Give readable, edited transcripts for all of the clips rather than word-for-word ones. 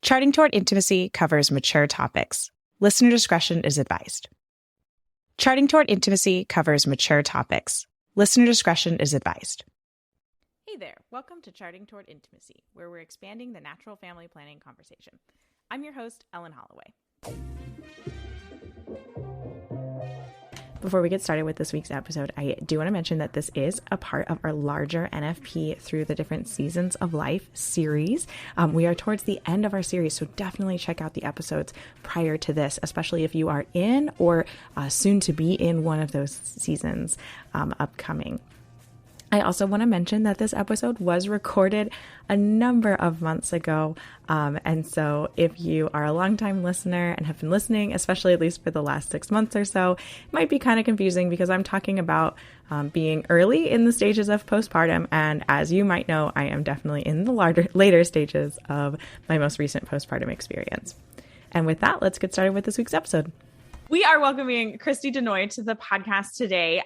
Charting Toward Intimacy covers mature topics. Listener discretion is advised. Charting Toward Intimacy covers mature topics. Listener discretion is advised. Hey there, welcome to Charting Toward Intimacy, where we're expanding the natural family planning conversation. I'm your host, Ellen Holloway. Before we get started with this week's episode, I do want to mention that this is a part of our larger NFP Through the Different Seasons of Life series. We are towards the end of our series, so definitely check out the episodes prior to this, especially if you are in or soon to be in one of those seasons upcoming. I also want to mention that this episode was recorded a number of months ago. And so if you are a longtime listener and have been listening, especially at least for the last 6 months or so, it might be kind of confusing because I'm talking about being early in the stages of postpartum. And as you might know, I am definitely in the later stages of my most recent postpartum experience. And with that, let's get started with this week's episode. We are welcoming Christy Denoy to the podcast today.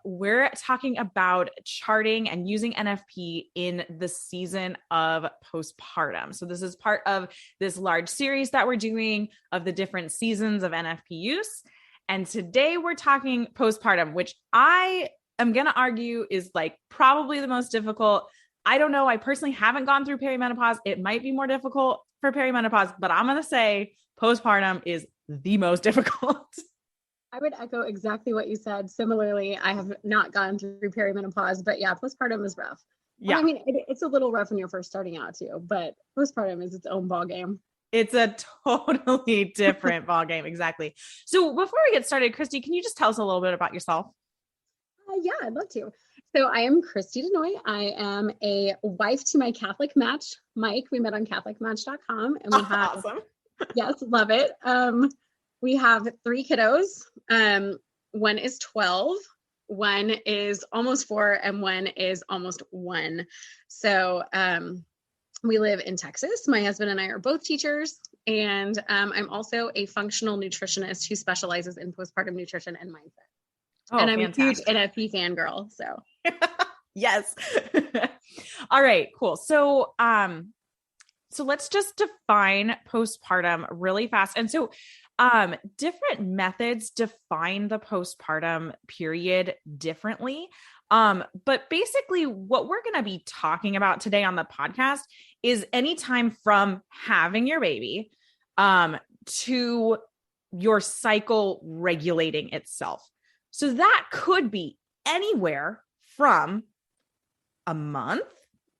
We're talking about charting and using NFP in the season of postpartum. So this is part of this large series that we're doing of the different seasons of NFP use. And today we're talking postpartum, which I am going to argue is like probably the most difficult. I don't know. I personally haven't gone through perimenopause. It might be more difficult for perimenopause, but I'm going to say postpartum is the most difficult. I would echo exactly what you said. Similarly, I have not gone through perimenopause, but yeah, postpartum is rough. Yeah. I mean, it's a little rough when you're first starting out too, but postpartum is its own ballgame. It's a totally different ballgame. Exactly. So before we get started, Christy, can you just tell us a little bit about yourself? Yeah, I'd love to. So I am Christy Denoy. I am a wife to my Catholic match, Mike. We met on CatholicMatch.com, and we have awesome. Yes, love it. We have 3 kiddos. One is 12, one is almost 4, and one is almost 1. So we live in Texas. My husband and I are both teachers, and I'm also a functional nutritionist who specializes in postpartum nutrition and mindset. Oh, and I'm fantastic. a huge NFP fangirl. So yes. All right, cool. So let's just define postpartum really fast. And so different methods define the postpartum period differently. But basically what we're going to be talking about today on the podcast is anytime from having your baby to your cycle regulating itself. So that could be anywhere from a month.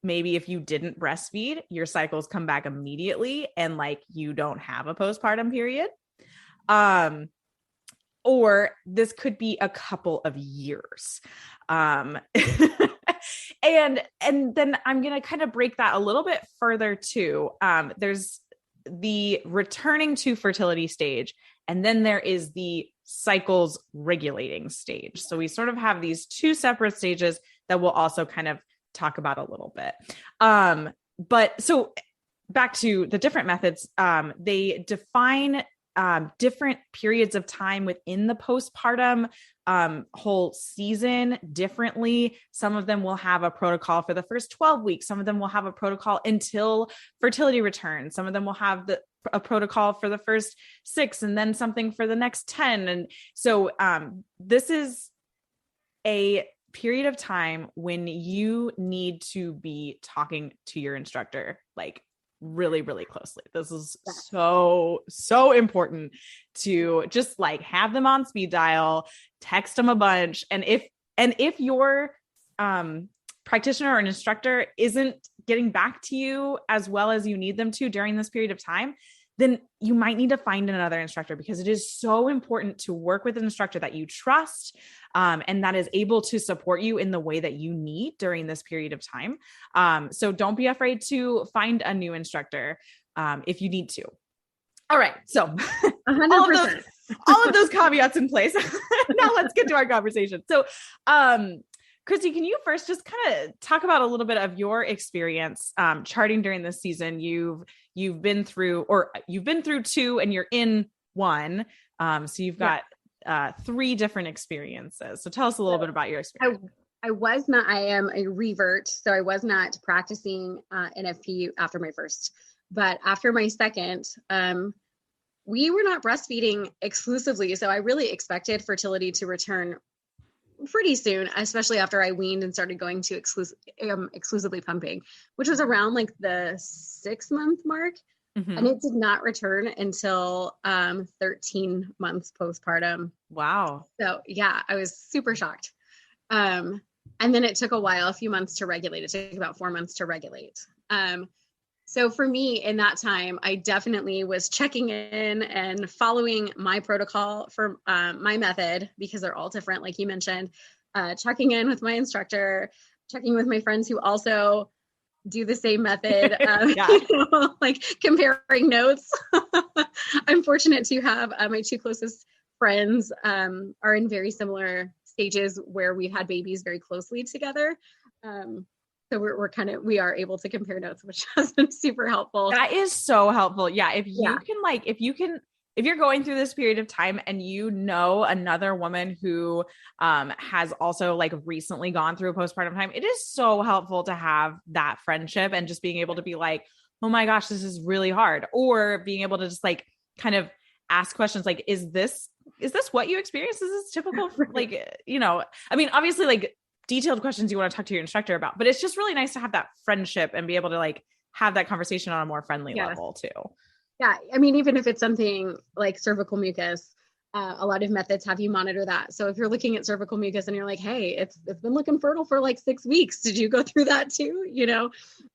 Maybe if you didn't breastfeed, your cycles come back immediately and like you don't have a postpartum period. Or this could be a couple of years. And then I'm going to kind of break that a little bit further too. There's the returning to fertility stage, and then there is the cycles regulating stage. So we sort of have these 2 separate stages that we'll also kind of talk about a little bit. But so back to the different methods, they define different periods of time within the postpartum whole season differently. Some of them will have a protocol for the first 12 weeks. Some of them will have a protocol until fertility returns. Some of them will have a protocol for the first 6 and then something for the next 10. And so this is a period of time when you need to be talking to your instructor, like really, really closely. This is so important to just like have them on speed dial, text them a bunch. And if your practitioner or an instructor isn't getting back to you as well as you need them to during this period of time, then you might need to find another instructor, because it is so important to work with an instructor that you trust and that is able to support you in the way that you need during this period of time. So don't be afraid to find a new instructor if you need to. All right. So 100%. all of those caveats in place. Now let's get to our conversation. So Christy, can you first just kind of talk about a little bit of your experience charting during this season? You've been through 2 and you're in 1. So you've got 3 different experiences. So tell us a little bit about your experience. I am a revert. So I was not practicing NFP after my first But after my second, we were not breastfeeding exclusively. So I really expected fertility to return pretty soon, especially after I weaned and started going to exclusively pumping, which was around like the 6-month mark. Mm-hmm. And it did not return until 13 months postpartum. Wow. So yeah, I was super shocked. And then it took a few months to regulate. It took about 4 months to regulate. So for me in that time, I definitely was checking in and following my protocol for my method, because they're all different, like you mentioned, checking in with my instructor, checking with my friends who also do the same method, like comparing notes. I'm fortunate to have my 2 closest friends are in very similar stages where we've had babies very closely together. So we are able to compare notes, which has been super helpful. That is so helpful. Yeah. If you're going through this period of time and you know another woman who has also like recently gone through a postpartum time, it is so helpful to have that friendship and just being able to be like, oh my gosh, this is really hard. Or being able to just like kind of ask questions like, is this what you experience? Is this typical? Like, I mean, obviously like detailed questions you want to talk to your instructor about, but it's just really nice to have that friendship and be able to like have that conversation on a more friendly level too. Yeah. I mean, even if it's something like cervical mucus, a lot of methods have you monitor that. So if you're looking at cervical mucus and you're like, hey, it's been looking fertile for like 6 weeks. Did you go through that too?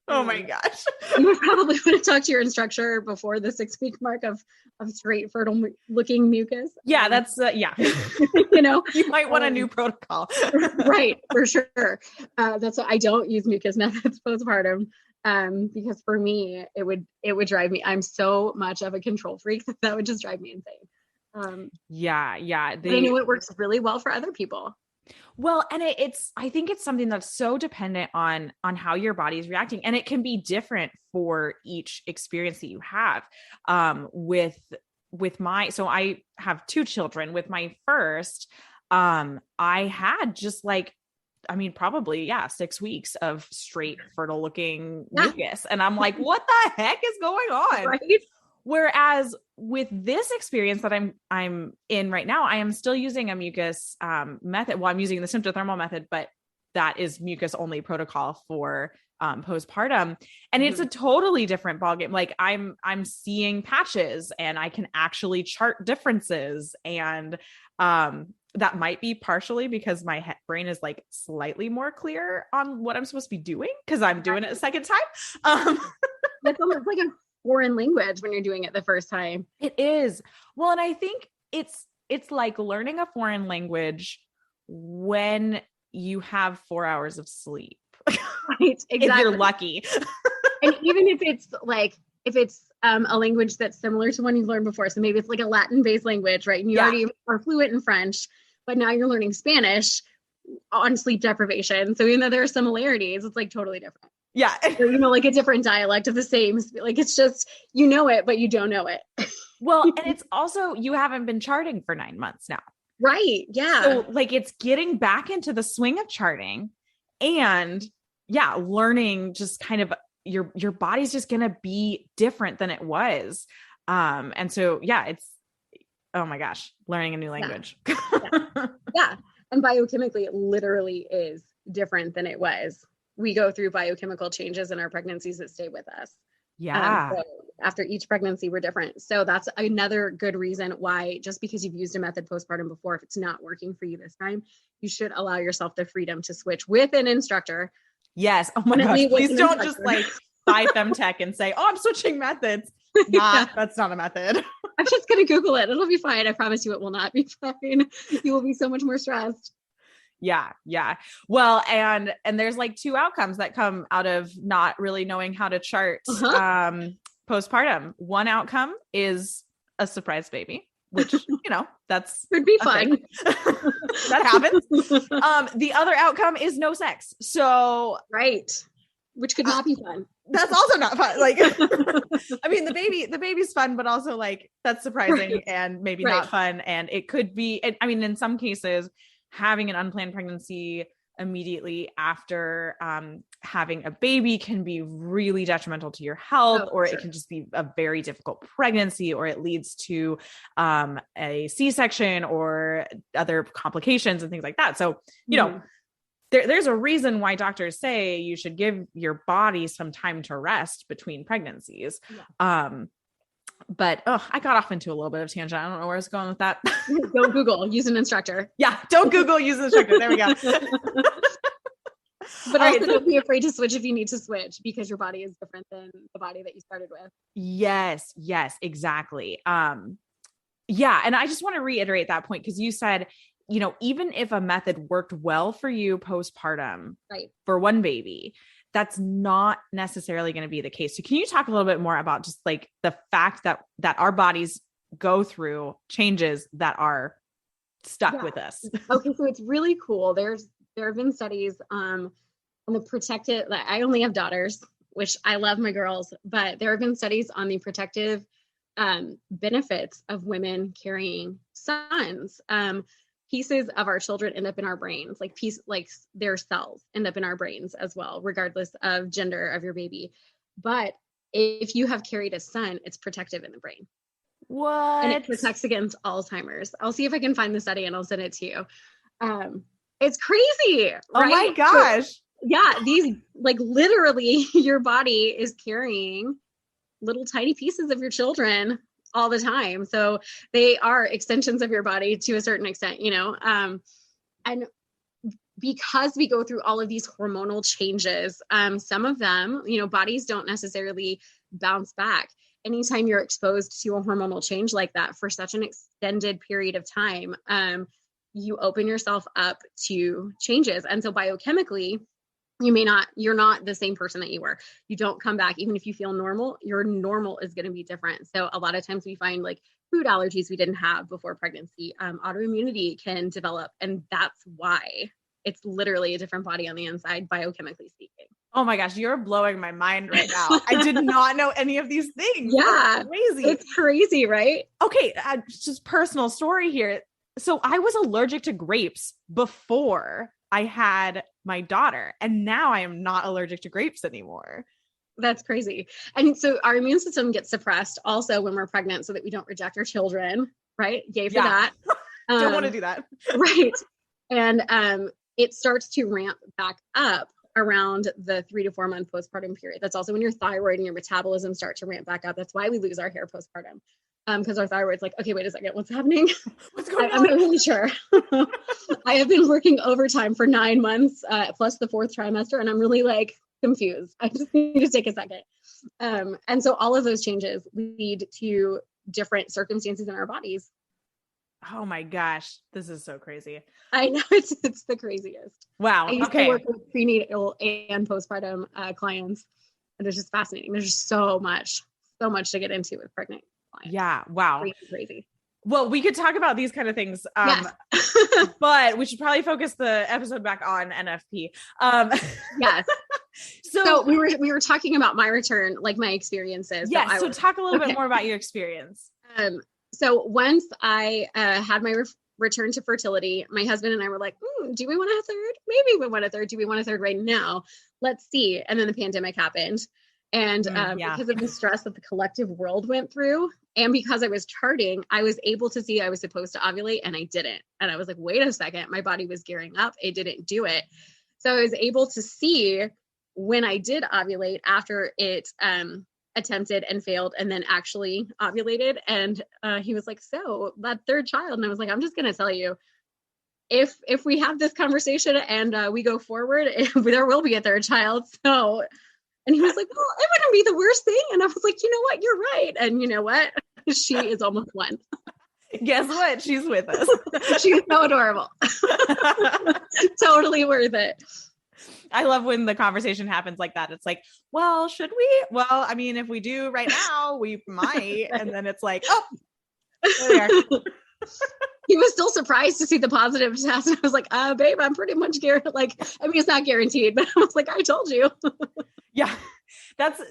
Oh my gosh. You would probably want to talk to your instructor before the 6-week mark of straight fertile looking mucus. Yeah. That's yeah. You might want a new protocol. Right. For sure. That's why I don't use mucus methods postpartum. Because for me, it would drive me. I'm so much of a control freak that would just drive me insane. Yeah. But I know it works really well for other people. Well, and I think it's something that's so dependent on how your body is reacting, and it can be different for each experience that you have. So I have 2 children. With my first, I had just like, I mean, probably 6 weeks of straight fertile looking mucus. And I'm like, what the heck is going on? Right? Whereas with this experience that I'm in right now, I am still using a mucus method. Well, I'm using the symptothermal method, but that is mucus only protocol for postpartum. And it's a totally different ballgame. Like I'm seeing patches and I can actually chart differences. And that might be partially because my brain is like slightly more clear on what I'm supposed to be doing because I'm doing it a second time. It's almost like a foreign language when you're doing it the first time. It is. Well, and I think it's like learning a foreign language when you have 4 hours of sleep. Right, exactly. If you're lucky. And even if it's a language that's similar to one you've learned before. So maybe it's like a Latin-based language, right? And you already are fluent in French, but now you're learning Spanish on sleep deprivation. So even though there are similarities, it's like totally different. Yeah. Or, like a different dialect of the same, like it's just, it, but you don't know it. Well, and it's also, you haven't been charting for 9 months now. Right. Yeah. So like it's getting back into the swing of charting and learning just kind of your body's just going to be different than it was. And so, it's, oh my gosh, learning a new language. Yeah. And biochemically, it literally is different than it was. We go through biochemical changes in our pregnancies that stay with us. Yeah. So after each pregnancy, we're different. So that's another good reason why, just because you've used a method postpartum before, if it's not working for you this time, you should allow yourself the freedom to switch with an instructor. Yes. Oh my gosh. Please don't just like buy Femtech and say, oh, I'm switching methods. That's not a method. I'm just going to Google it. It'll be fine. I promise you it will not be fine. You will be so much more stressed. Yeah. Well, and there's like 2 outcomes that come out of not really knowing how to chart postpartum. One outcome is a surprise baby, which, that's would be fun. That happens. The other outcome is no sex. So, right. Which could not be fun. That's also not fun. Like, I mean, the baby's fun, but also like that's surprising and maybe not fun. And it could be, I mean, in some cases, having an unplanned pregnancy immediately after having a baby can be really detrimental to your health, or it can just be a very difficult pregnancy, or it leads to a C-section or other complications and things like that. So, you know, there's a reason why doctors say you should give your body some time to rest between pregnancies. But I got off into a little bit of tangent. I don't know where I was going with that. Don't Google, use an instructor. Yeah. Don't Google, use an instructor. There we go. But also don't be afraid to switch if you need to switch, because your body is different than the body that you started with. Yes, exactly. Yeah. And I just want to reiterate that point, because you said, you know, even if a method worked well for you postpartum, right, for one baby, that's not necessarily going to be the case. So can you talk a little bit more about just like the fact that our bodies go through changes that are stuck with us? Okay. So it's really cool. There have been studies on the protective, like, I only have daughters, which I love my girls, but there have been studies on the protective benefits of carrying sons. Pieces of our children end up in our brains, like their cells end up in our brains as well, regardless of gender of your baby. But if you have carried a son, it's protective in the brain. What? And it protects against Alzheimer's. I'll see if I can find the study and I'll send it to you. It's crazy. Right? Oh my gosh. So, yeah. These, like, literally your body is carrying little tiny pieces of your children all the time. So they are extensions of your body to a certain extent, you know, and because we go through all of these hormonal changes, some of them, you know, bodies don't necessarily bounce back. Anytime you're exposed to a hormonal change like that for such an extended period of time, you open yourself up to changes. And so biochemically, you're not the same person that you were. You don't come back. Even if you feel normal, your normal is going to be different. So a lot of times we find like food allergies we didn't have before pregnancy, autoimmunity can develop. And that's why it's literally a different body on the inside, biochemically speaking. Oh my gosh, you're blowing my mind right now. I did not know any of these things. Yeah. That's crazy. It's crazy, right? Okay. Just personal story here. So I was allergic to grapes before I had my daughter, and now I am not allergic to grapes anymore. That's crazy. And so our immune system gets suppressed also when we're pregnant so that we don't reject our children, right? Yay for that. Don't want to do that. Right. And it starts to ramp back up around the 3 to 4 month postpartum period. That's also when your thyroid and your metabolism start to ramp back up. That's why we lose our hair postpartum. Because our thyroid's like, okay, wait a second, what's happening? What's going on? I'm not really sure. I have been working overtime for 9 months, plus the 4th trimester, and I'm really like confused. I just need to take a second. And so all of those changes lead to different circumstances in our bodies. Oh my gosh, this is so crazy. I know, it's the craziest. Wow. I used to work with prenatal and postpartum clients, and it's just fascinating. There's just so much to get into with pregnant clients. Yeah. Wow. Crazy. Well, we could talk about these kind of things, yes. but we should probably focus the episode back on NFP. Yes. So we were talking about my return, like my experiences. Yes. So talk a little bit more about your experience. So once I had my return to fertility, my husband and I were like, do we want a third? Maybe we want a third. Do we want a third right now? Let's see. And then the pandemic happened. And because of the stress that the collective world went through, and because I was charting, I was able to see I was supposed to ovulate and I didn't. And I was like, wait a second, my body was gearing up. It didn't do it. So I was able to see when I did ovulate after it attempted and failed and then actually ovulated. And he was like, so that third child. And I was like, I'm just going to tell you, if we have this conversation and we go forward, there will be a third child. So, and he was like, well, it wouldn't be the worst thing. And I was like, you know what? You're right. And you know what? She is almost 1. Guess what? She's with us. She's so adorable. Totally worth it. I love when the conversation happens like that. It's like, well, should we? Well, I mean, if we do right now, we might. And then it's like, oh, there we are. He was still surprised to see the positive test. I was like, babe, I'm pretty much guaranteed. Like, I mean, it's not guaranteed, but I was like, I told you. Yeah. That's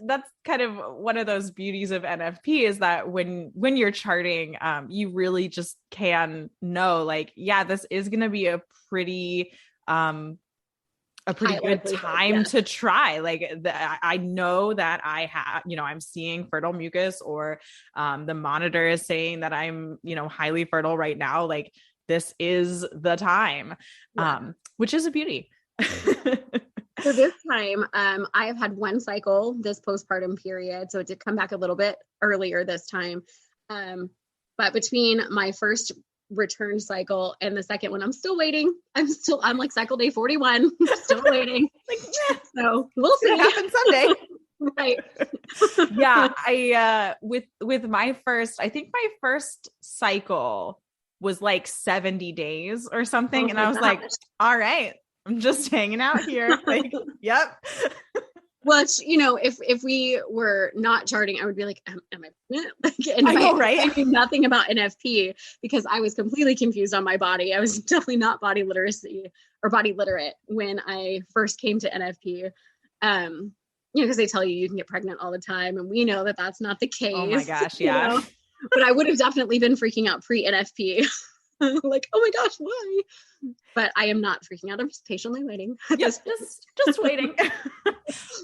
kind of one of those beauties of NFP is that when you're charting, you really just can know like, yeah, this is going to be a pretty, a pretty good time to try. Like I know that I have, I'm seeing fertile mucus, or the monitor is saying that I'm, highly fertile right now. Like this is the time, which is a beauty. So this time, I have had one cycle this postpartum period. So it did come back a little bit earlier this time. But between my first return cycle and the second one, I'm still waiting. I'm like cycle day 41, still waiting. So we'll see. It happens someday. Right. Yeah. With my first, I think my first cycle was like 70 days or something. And I was like, all right, I'm just hanging out here. Like, yep. Well, if we were not charting, I would be like, am I pregnant? Like, I know, right? I knew nothing about NFP because I was completely confused on my body. I was definitely not body literacy or body literate when I first came to NFP. Because they tell you can get pregnant all the time, and we know that that's not the case. Oh my gosh, yeah. But I would have definitely been freaking out pre-NFP. Like, oh my gosh, why? But I am not freaking out. I'm just patiently waiting. Yes, just waiting.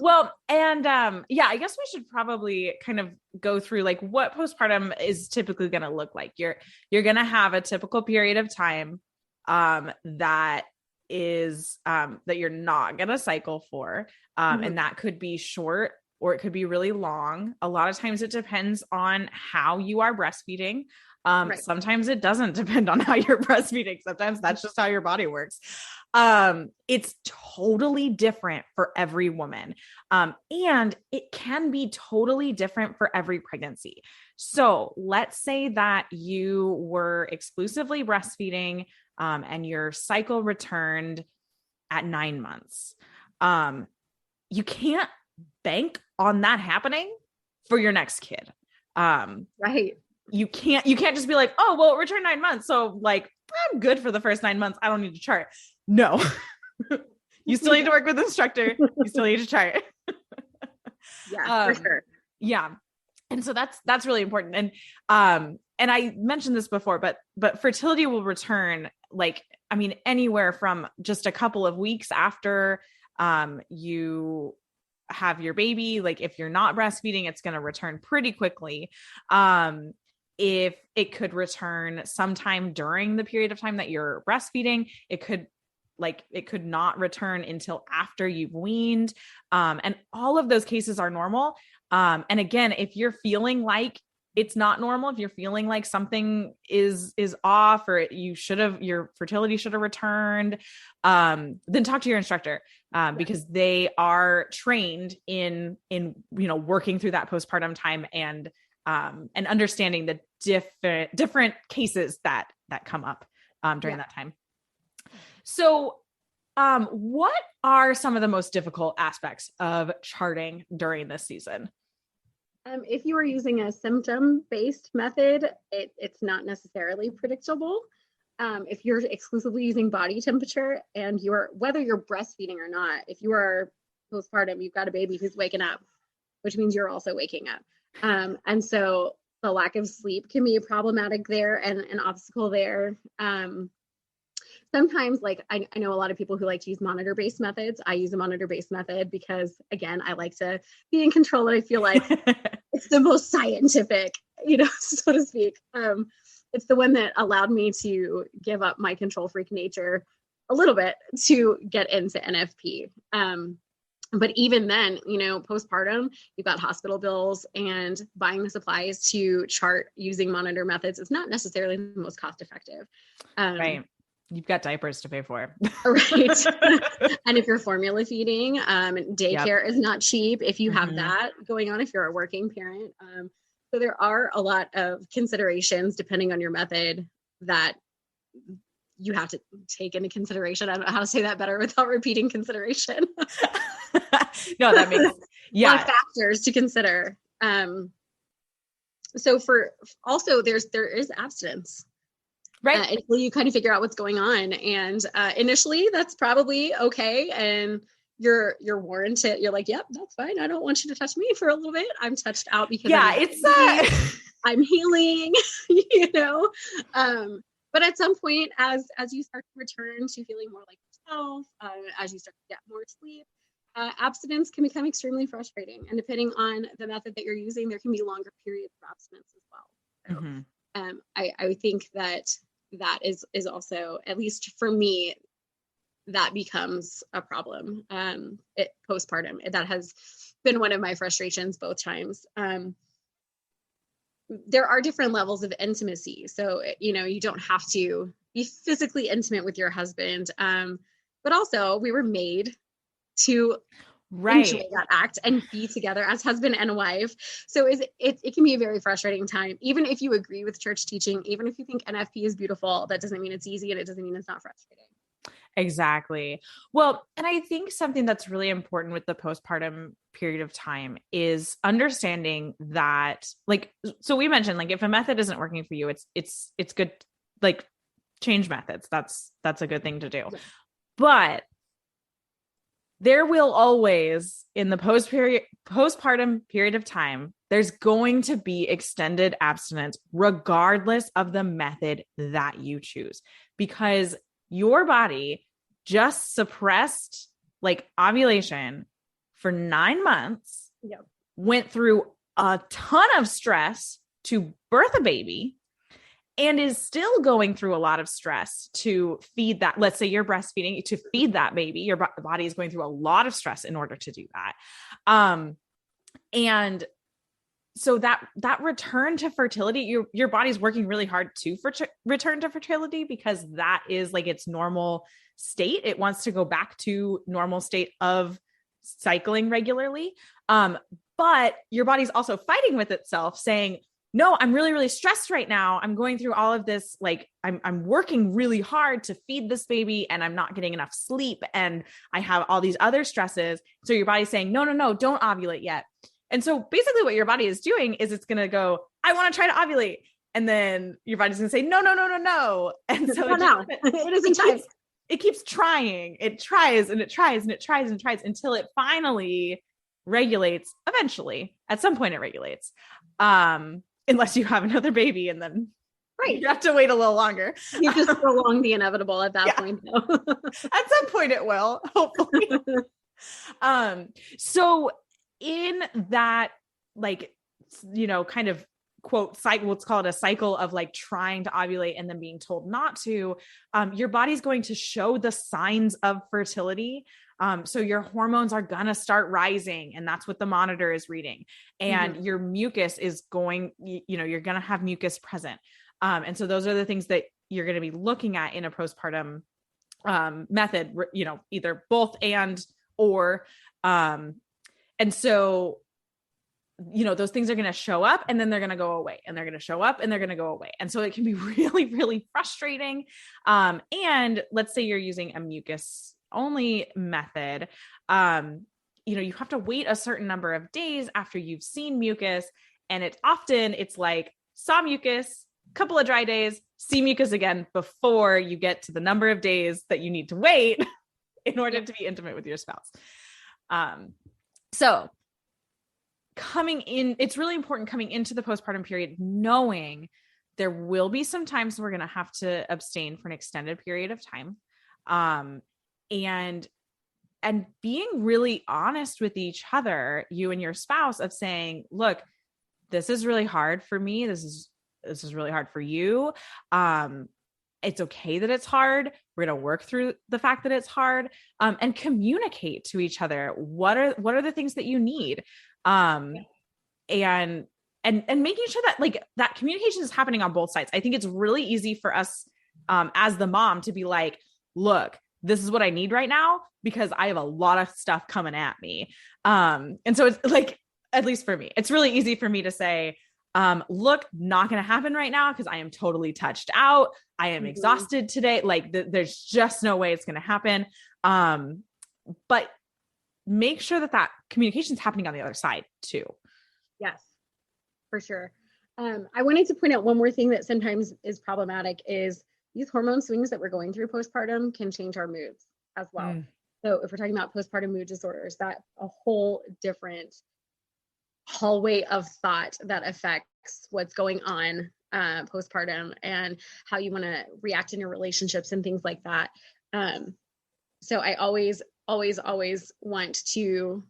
Well, and I guess we should probably kind of go through like what postpartum is typically going to look like. You're going to have a typical period of time that is that you're not going to cycle for, and that could be short or it could be really long. A lot of times it depends on how you are breastfeeding. Right. Sometimes it doesn't depend on how you're breastfeeding. Sometimes that's just how your body works. It's totally different for every woman. And it can be totally different for every pregnancy. So let's say that you were exclusively breastfeeding, and your cycle returned at 9 months. You can't bank on that happening for your next kid. Right. You can't just be like, oh, well, it returned 9 months. So like, I'm good for the first 9 months. I don't need to chart. No, you still need to work with the instructor. You still need to chart. Yeah, for sure. Yeah. And so that's really important. And I mentioned this before, but fertility will return anywhere from just a couple of weeks after, you have your baby. Like if you're not breastfeeding, it's going to return pretty quickly. If it could return sometime during the period of time that you're breastfeeding, it could not return until after you've weaned. And all of those cases are normal. And again, if you're feeling like it's not normal, if you're feeling like something is off, or your fertility should have returned, then talk to your instructor, because they are trained in working through that postpartum time and understanding the different cases that come up during that time. So, what are some of the most difficult aspects of charting during this season? If you are using a symptom-based method, it's not necessarily predictable. If you're exclusively using body temperature and whether you're breastfeeding or not, if you are postpartum, you've got a baby who's waking up, which means you're also waking up. And so the lack of sleep can be problematic there and an obstacle there. Sometimes, I know a lot of people who like to use monitor-based methods. I use a monitor-based method because, again, I like to be in control, and I feel like it's the most scientific, so to speak. It's the one that allowed me to give up my control freak nature a little bit to get into NFP. But even then, postpartum, you've got hospital bills, and buying the supplies to chart using monitor methods is not necessarily the most cost effective. Right. You've got diapers to pay for. Right. And if you're formula feeding, daycare is not cheap if you have that going on, if you're a working parent. So there are a lot of considerations depending on your method that you have to take into consideration. I don't know how to say that better without repeating consideration. No, that makes a lot of factors to consider. So there is abstinence. Right. Until you kind of figure out what's going on. And initially that's probably okay. And you're warranted. You're like, yep, that's fine. I don't want you to touch me for a little bit. I'm touched out because I'm healing, But at some point, as you start to return to feeling more like yourself, as you start to get more sleep. Abstinence can become extremely frustrating. And depending on the method that you're using, there can be longer periods of abstinence as well. So, I think that is also, at least for me, that becomes a problem. Postpartum, that has been one of my frustrations both times. There are different levels of intimacy. So, you don't have to be physically intimate with your husband. But also we were made to enjoy that act and be together as husband and wife. So it can be a very frustrating time. Even if you agree with church teaching, even if you think NFP is beautiful, that doesn't mean it's easy, and it doesn't mean it's not frustrating. Exactly. Well, and I think something that's really important with the postpartum period of time is understanding that, like, so we mentioned, like, if a method isn't working for you, it's good, like, change methods. That's a good thing to do. Yeah. But there will always, in the postpartum period of time, there's going to be extended abstinence regardless of the method that you choose, because your body just suppressed, like, ovulation for 9 months, went through a ton of stress to birth a baby, and is still going through a lot of stress to feed that. Let's say you're breastfeeding, to feed that baby, your body is going through a lot of stress in order to do that. And so that return to fertility, your body's working really hard to return to fertility, because that is, like, its normal state. It wants to go back to normal state of cycling regularly. But your body's also fighting with itself, saying, no, I'm really, really stressed right now. I'm going through all of this. Like, I'm working really hard to feed this baby, and I'm not getting enough sleep, and I have all these other stresses. So your body's saying, no, don't ovulate yet. And so basically what your body is doing is it's going to go, I want to try to ovulate. And then your body's going to say, no. And so it keeps trying. It tries and it tries and it tries and tries until it finally regulates. Eventually, at some point it regulates. Unless you have another baby, and then you have to wait a little longer. You just prolong the inevitable at that point, though. At some point it will, hopefully. So in that, like, kind of quote cycle, let's call it a cycle of, like, trying to ovulate and then being told not to, your body's going to show the signs of fertility. So your hormones are going to start rising, and that's what the monitor is reading. And your mucus is going, you're going to have mucus present. And so those are the things that you're going to be looking at in a postpartum method, either both or. And so, those things are going to show up, and then they're going to go away, and they're going to show up, and they're going to go away. And so it can be really, really frustrating. And let's say you're using a mucus only method. You have to wait a certain number of days after you've seen mucus. And it's like, saw mucus, couple of dry days, see mucus again before you get to the number of days that you need to wait in order to be intimate with your spouse. So it's really important coming into the postpartum period, knowing there will be some times we're going to have to abstain for an extended period of time. And being really honest with each other, you and your spouse, of saying, look, this is really hard for me. This is really hard for you. It's okay that it's hard. We're going to work through the fact that it's hard, and communicate to each other. What are the things that you need? And making sure that, like, that communication is happening on both sides. I think it's really easy for us, as the mom, to be like, look, this is what I need right now, because I have a lot of stuff coming at me. And so it's like, at least for me, it's really easy for me to say, look, not going to happen right now, because I am totally touched out. I am exhausted today. Like, there's just no way it's going to happen. But make sure that communication is happening on the other side too. Yes, for sure. I wanted to point out one more thing that sometimes is problematic is these hormone swings that we're going through postpartum can change our moods as well. So if we're talking about postpartum mood disorders, that's a whole different hallway of thought that affects what's going on postpartum and how you want to react in your relationships and things like that. So I always, always, always want to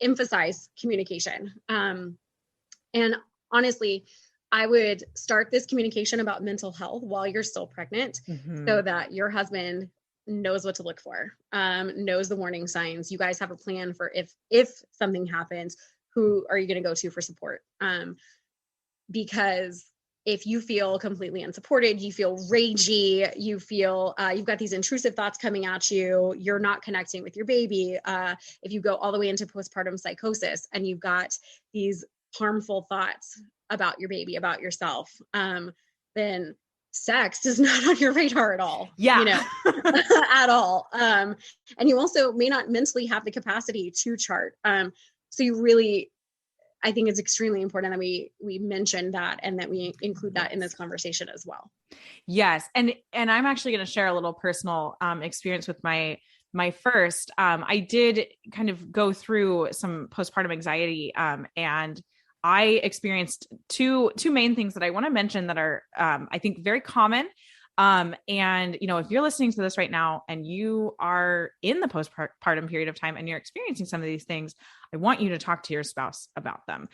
emphasize communication. And honestly, I would start this communication about mental health while you're still pregnant, so that your husband knows what to look for, knows the warning signs. You guys have a plan for if something happens, who are you going to go to for support? Because if you feel completely unsupported, you feel ragey, you feel you've got these intrusive thoughts coming at you, you're not connecting with your baby. If you go all the way into postpartum psychosis and you've got these harmful thoughts about your baby, about yourself, then sex is not on your radar at all. Yeah. At all. And you also may not mentally have the capacity to chart. So you really, I think it's extremely important that we mention that and that we include that in this conversation as well. Yes. And I'm actually going to share a little personal experience with my first. I did kind of go through some postpartum anxiety, and I experienced two main things that I want to mention that are, I think, very common. And, if you're listening to this right now and you are in the postpartum period of time and you're experiencing some of these things, I want you to talk to your spouse about them.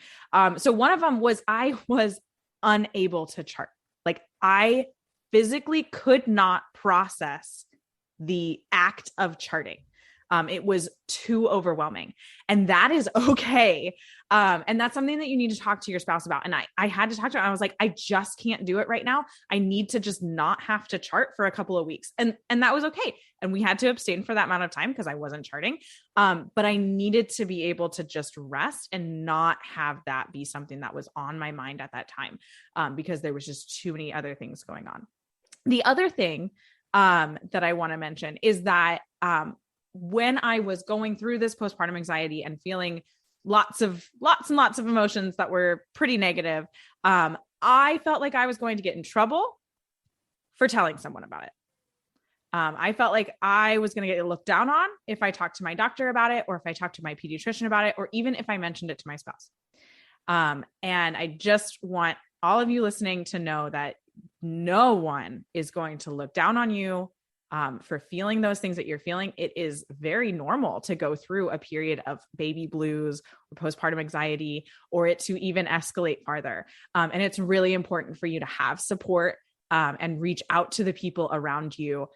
So one of them was I was unable to chart. Like, I physically could not process the act of charting. It was too overwhelming, and that is okay. And that's something that you need to talk to your spouse about. And I had to talk to her. I was like, I just can't do it right now. I need to just not have to chart for a couple of weeks. And that was okay. And we had to abstain for that amount of time because I wasn't charting. But I needed to be able to just rest and not have that be something that was on my mind at that time, because there was just too many other things going on. The other thing that I want to mention is that when I was going through this postpartum anxiety and feeling lots and lots of emotions that were pretty negative, I felt like I was going to get in trouble for telling someone about it. I felt like I was going to get looked down on if I talked to my doctor about it, or if I talked to my pediatrician about it, or even if I mentioned it to my spouse. And I just want all of you listening to know that no one is going to look down on you for feeling those things that you're feeling. It is very normal to go through a period of baby blues or postpartum anxiety, or it to even escalate farther. And it's really important for you to have support and reach out to the people around you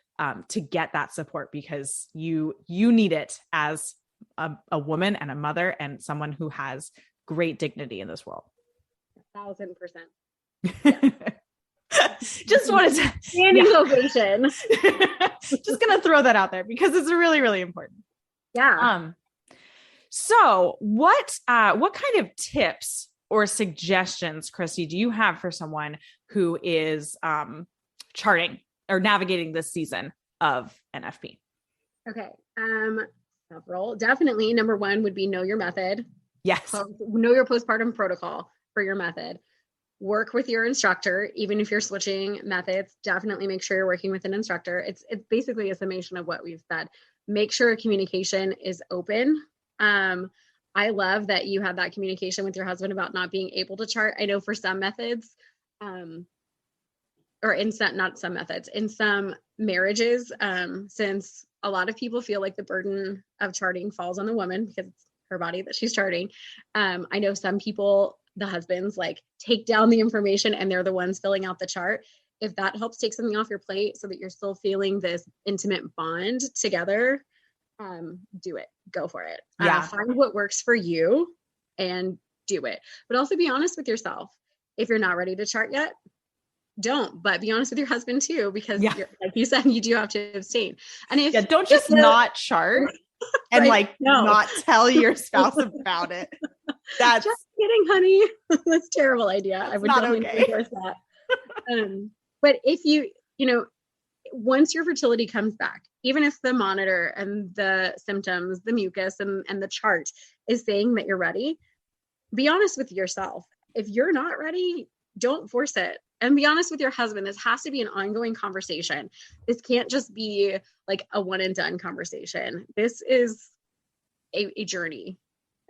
to get that support, because you need it as a woman and a mother and someone who has great dignity in this world. 1,000%. Yeah. Just wanted to standing ovation. Just gonna throw that out there because it's really, really important. Yeah. So what kind of tips or suggestions, Christy, do you have for someone who is charting or navigating this season of NFP? Okay. Several. Definitely. Number one would be know your method. Yes. Know your postpartum protocol for your method. Work with your instructor, even if you're switching methods. Definitely make sure you're working with an instructor. It's basically a summation of what we've said. Make sure communication is open. I love that you had that communication with your husband about not being able to chart. I know for some methods, or in some, not some methods, in some marriages, since a lot of people feel like the burden of charting falls on the woman because it's her body that she's charting. I know some people, the husbands, like take down the information and they're the ones filling out the chart. If that helps take something off your plate so that you're still feeling this intimate bond together, do it. Go for it. Yeah. Find what works for you and do it. But also be honest with yourself. If you're not ready to chart yet, don't. But be honest with your husband too, because like you said, you do have to abstain. And if don't just not chart and right? Not tell your spouse about it. That's just kidding, honey. That's a terrible idea. I would definitely endorse that. But if you once your fertility comes back, even if the monitor and the symptoms, the mucus and the chart is saying that you're ready, be honest with yourself. If you're not ready, don't force it. And be honest with your husband. This has to be an ongoing conversation. This can't just be like a one and done conversation. This is a journey.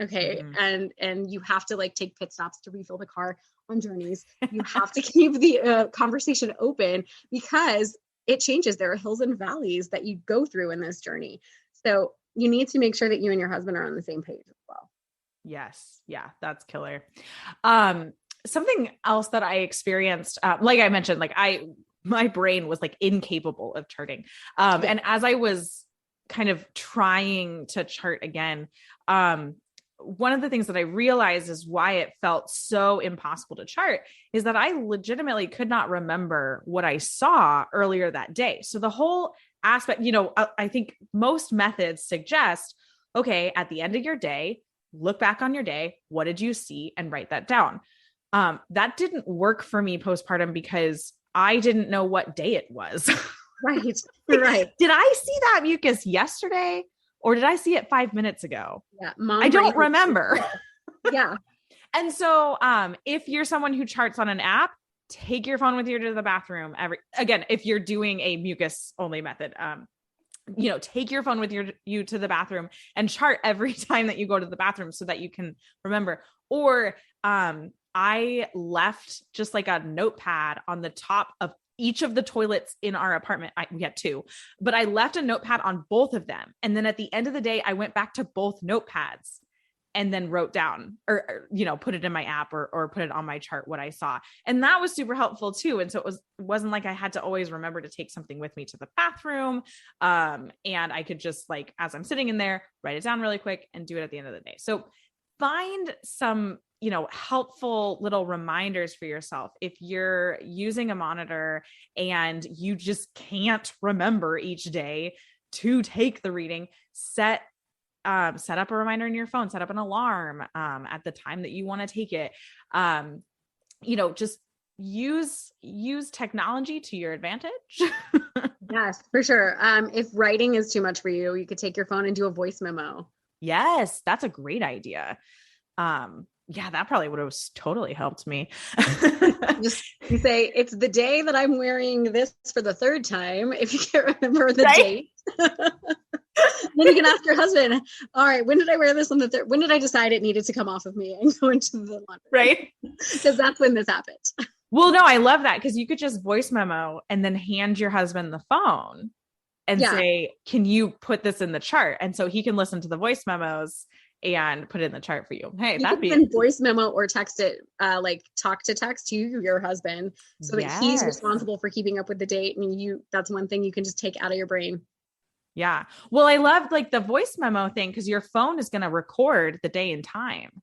Okay. Mm-hmm. And you have to take pit stops to refill the car on journeys. You have to keep the conversation open because it changes. There are hills and valleys that you go through in this journey. So you need to make sure that you and your husband are on the same page as well. Yes. Yeah. That's killer. Something else that I experienced, like I mentioned, my brain was like incapable of charting. And as I was kind of trying to chart again, one of the things that I realized is why it felt so impossible to chart is that I legitimately could not remember what I saw earlier that day. So the whole aspect, I think most methods suggest, okay, at the end of your day, look back on your day. What did you see? And write that down. That didn't work for me postpartum because I didn't know what day it was. Right. Right. Did I see that mucus yesterday? Or did I see it 5 minutes ago? Yeah. I don't remember. Yeah. And so if you're someone who charts on an app, take your phone with you to the bathroom. Again, if you're doing a mucus only method, take your phone with you to the bathroom and chart every time that you go to the bathroom so that you can remember. Or I left just like a notepad on the top of each of the toilets in our apartment. We had 2, but I left a notepad on both of them. And then at the end of the day, I went back to both notepads and then wrote down or put it in my app or put it on my chart, what I saw. And that was super helpful too. And so it wasn't like I had to always remember to take something with me to the bathroom. And I could just as I'm sitting in there, write it down really quick and do it at the end of the day. So find some helpful little reminders for yourself. If you're using a monitor and you just can't remember each day to take the reading, set up a reminder in your phone, set up an alarm at the time that you want to take it. Just use technology to your advantage. Yes, for sure. If writing is too much for you, you could take your phone and do a voice memo. Yes, that's a great idea. Yeah, that probably would have totally helped me. You say, it's the day that I'm wearing this for the 3rd time. If you can't remember the date, then you can ask your husband, all right, when did I wear this on the 3rd? When did I decide it needed to come off of me and go into the laundry? Right. Because that's when this happened. Well, no, I love that because you could just voice memo and then hand your husband the phone and say, can you put this in the chart? And so he can listen to the voice memos and put it in the chart for you. Hey, that'd be voice memo or text it, talk to text to your husband so that he's responsible for keeping up with the date. And that's one thing you can just take out of your brain. Yeah. Well, I love the voice memo thing because your phone is going to record the day and time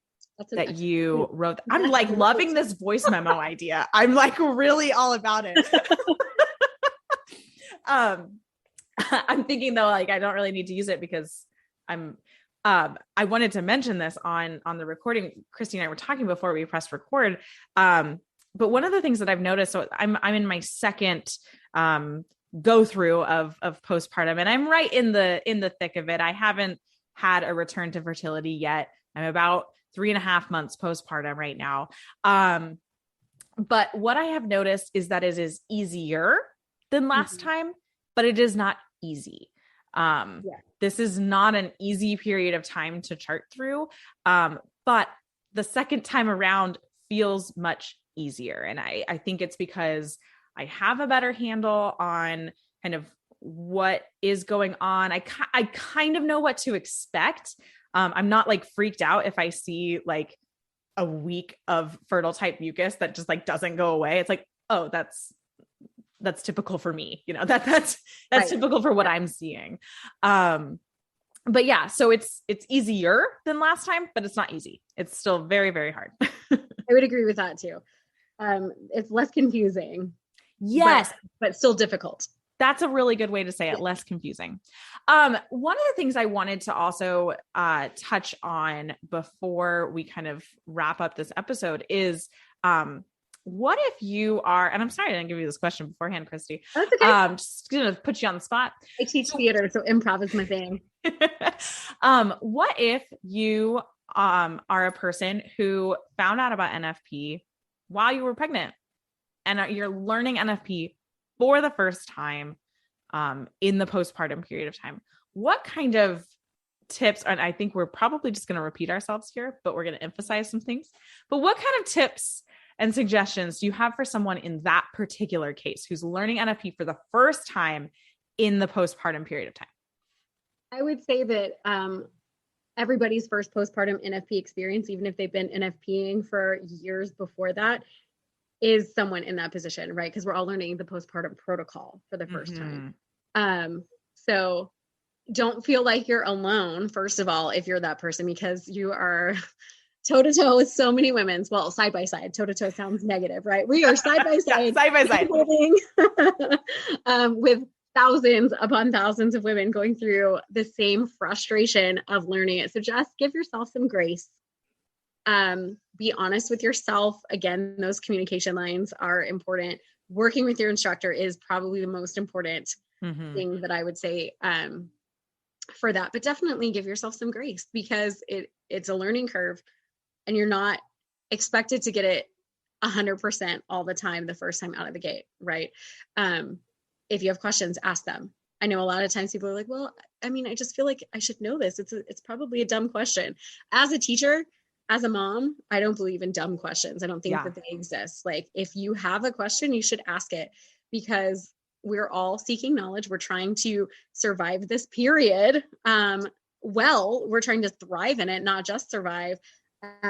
that you wrote. I'm loving this voice memo idea. I'm really all about it. I'm thinking though, I don't really need to use it because I wanted to mention this on the recording. Christy and I were talking before we pressed record. But one of the things that I've noticed, so I'm in my second go through of postpartum, and I'm right in the thick of it. I haven't had a return to fertility yet. I'm about 3.5 months postpartum right now. But what I have noticed is that it is easier than last time, but it is not easy. This is not an easy period of time to chart through. But the second time around feels much easier. And I think it's because I have a better handle on kind of what is going on. I kind of know what to expect. I'm not freaked out if I see a week of fertile type mucus that just doesn't go away. It's oh, that's typical for me. That's right. Typical for what I'm seeing. But yeah, so it's easier than last time, but it's not easy. It's still very, very hard. I would agree with that too. It's less confusing. Yes. But still difficult. That's a really good way to say it. Less confusing. One of the things I wanted to also touch on before we kind of wrap up this episode is, what if you are, and I'm sorry I didn't give you this question beforehand, Christy. That's okay. Just gonna put you on the spot. I teach theater, so improv is my thing. What if you are a person who found out about NFP while you were pregnant and you're learning NFP for the first time in the postpartum period of time? What kind of tips, and I think we're probably just going to repeat ourselves here, but we're going to emphasize some things. But what kind of tips and suggestions do you have for someone in that particular case who's learning NFP for the first time in the postpartum period of time? I would say that everybody's first postpartum NFP experience, even if they've been NFPing for years before that, is someone in that position, right? Because we're all learning the postpartum protocol for the first time. So don't feel like you're alone, first of all, if you're that person, because you are toe to toe with so many women. Well, side by side. Toe to toe sounds negative, right? We are side by side, side by side, with thousands upon thousands of women going through the same frustration of learning it. So just give yourself some grace. Be honest with yourself. Again, those communication lines are important. Working with your instructor is probably the most important thing that I would say for that. But definitely give yourself some grace, because it's a learning curve, and you're not expected to get it 100% all the time the first time out of the gate, right? If you have questions, ask them. I know a lot of times people are like, well, I mean, I just feel like I should know this. It's probably a dumb question. As a teacher, as a mom, I don't believe in dumb questions. I don't think that they exist. Like, if you have a question, you should ask it, because we're all seeking knowledge. We're trying to survive this period. We're trying to thrive in it, not just survive.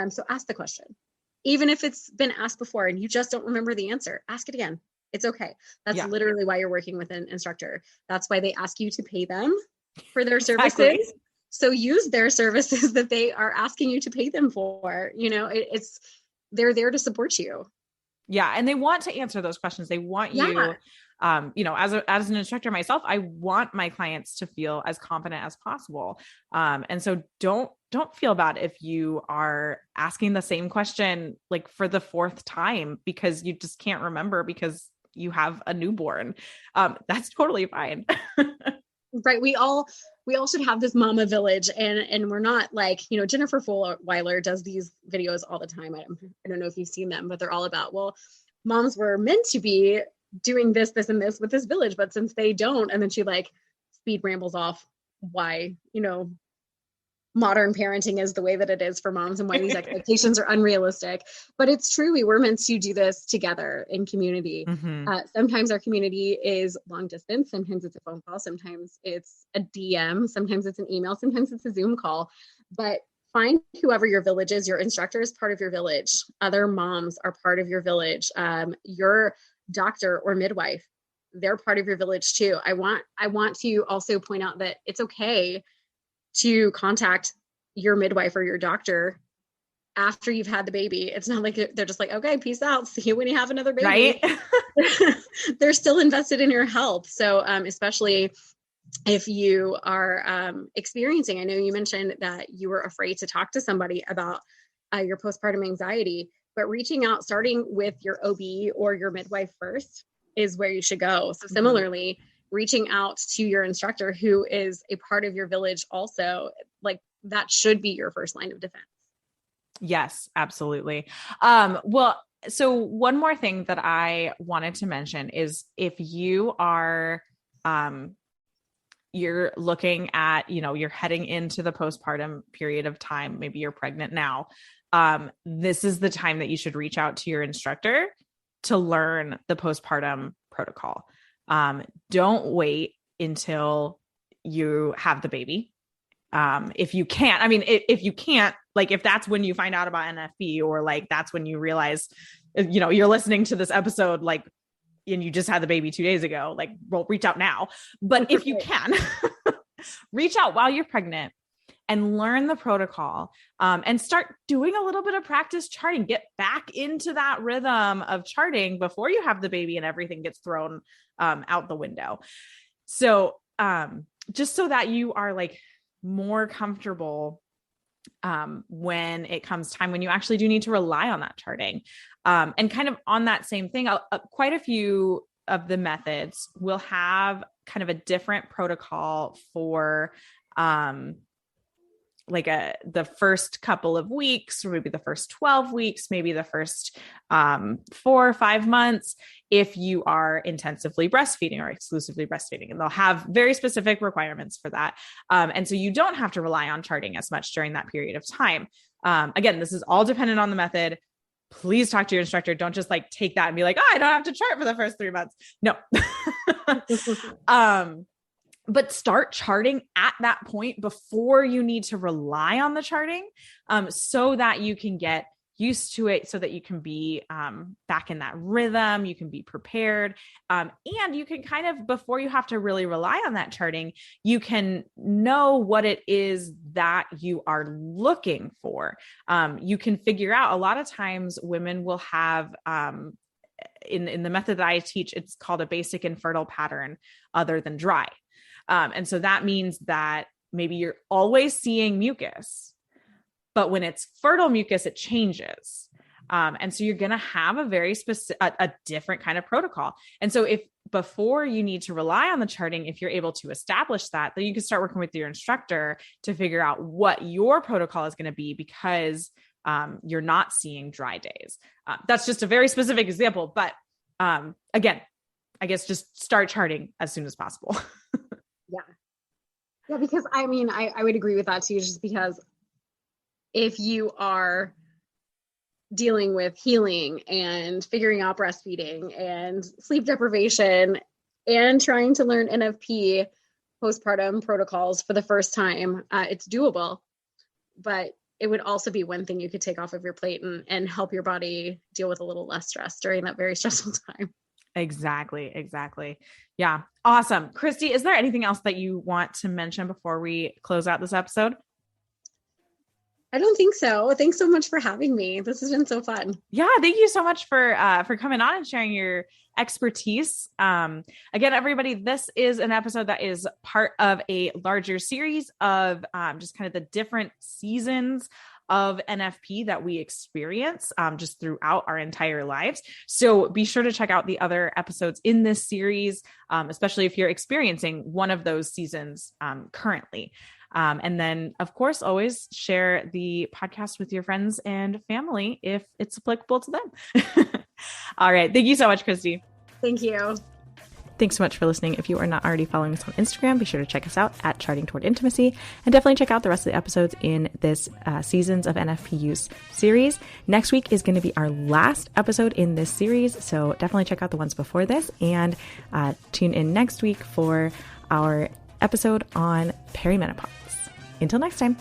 So ask the question. Even if it's been asked before and you just don't remember the answer, ask it again. It's okay. That's literally why you're working with an instructor. That's why they ask you to pay them for their services. Exactly. So use their services that they are asking you to pay them for. You know, they're there to support you. Yeah. And they want to answer those questions. They want you, you know, as an instructor myself, I want my clients to feel as confident as possible. And so don't feel bad if you are asking the same question, like for the fourth time, because you just can't remember because you have a newborn. That's totally fine. Right. We all should have this mama village, and we're not like, you know, Jennifer Fulweiler does these videos all the time. I don't know if you've seen them, but they're all about, well, moms were meant to be doing this, and this with this village, but since they don't, and then she like speed rambles off why, you know, modern parenting is the way that it is for moms and why these expectations are unrealistic. But it's true. We were meant to do this together in community. Sometimes our community is long distance. Sometimes it's a phone call. Sometimes it's a DM. Sometimes it's an email. Sometimes it's a Zoom call. But find whoever your village is. Your instructor is part of your village. Other moms are part of your village. Your doctor or midwife, they're part of your village too. I want to also point out that it's okay to contact your midwife or your doctor after you've had the baby. It's not like they're just like, okay, peace out. See you when you have another baby. Right? They're still invested in your health. So especially if you are experiencing, I know you mentioned that you were afraid to talk to somebody about your postpartum anxiety, but reaching out, starting with your OB or your midwife first is where you should go. So similarly, reaching out to your instructor who is a part of your village also, like that should be your first line of defense. Yes, absolutely. Well, so one more thing that I wanted to mention is if you are, you're looking at, you know, you're heading into the postpartum period of time, maybe you're pregnant now. This is the time that you should reach out to your instructor to learn the postpartum protocol. Don't wait until you have the baby. If you can't, I mean, if you can't, like, if that's when you find out about NFP, or like, that's when you realize, you know, you're listening to this episode, like, and you just had the baby 2 days ago, like, well, reach out now. But if you can, reach out while you're pregnant and learn the protocol, and start doing a little bit of practice charting, get back into that rhythm of charting before you have the baby and everything gets thrown out the window. So just so that you are like more comfortable when it comes time when you actually do need to rely on that charting. And kind of on that same thing, quite a few of the methods will have kind of a different protocol for like the first couple of weeks, or maybe the first 12 weeks, maybe the first 4 or 5 months, if you are intensively breastfeeding or exclusively breastfeeding, and they'll have very specific requirements for that. And so you don't have to rely on charting as much during that period of time. Again, this is all dependent on the method. Please talk to your instructor. Don't just like take that and be like, oh, I don't have to chart for the first 3 months. No. But start charting at that point before you need to rely on the charting, so that you can get used to it, so that you can be back in that rhythm, you can be prepared. And you can kind of, before you have to really rely on that charting, you can know what it is that you are looking for. You can figure out, a lot of times women will have, in the method that I teach, it's called a basic infertile pattern other than dry. And so that means that maybe you're always seeing mucus, but when it's fertile mucus, it changes. And so you're going to have a very specific, a different kind of protocol. And so if before you need to rely on the charting, if you're able to establish that, then you can start working with your instructor to figure out what your protocol is going to be, because you're not seeing dry days. That's just a very specific example, but again, I guess just start charting as soon as possible. Yeah, because I mean, I would agree with that too, just because if you are dealing with healing and figuring out breastfeeding and sleep deprivation and trying to learn NFP postpartum protocols for the first time, it's doable. But it would also be one thing you could take off of your plate and help your body deal with a little less stress during that very stressful time. Exactly. Yeah. Awesome. Christy, is there anything else that you want to mention before we close out this episode? I don't think so. Thanks so much for having me. This has been so fun. Yeah. Thank you so much for coming on and sharing your expertise. Again, everybody, this is an episode that is part of a larger series of just kind of the different seasons of NFP that we experience just throughout our entire lives. So be sure to check out the other episodes in this series, especially if you're experiencing one of those seasons currently. And then, of course, always share the podcast with your friends and family if it's applicable to them. All right. Thank you so much, Christy. Thank you. Thanks so much for listening. If you are not already following us on Instagram, be sure to check us out at Charting Toward Intimacy, and definitely check out the rest of the episodes in this Seasons of NFP Use series. Next week is going to be our last episode in this series, so definitely check out the ones before this, and tune in next week for our episode on perimenopause. Until next time.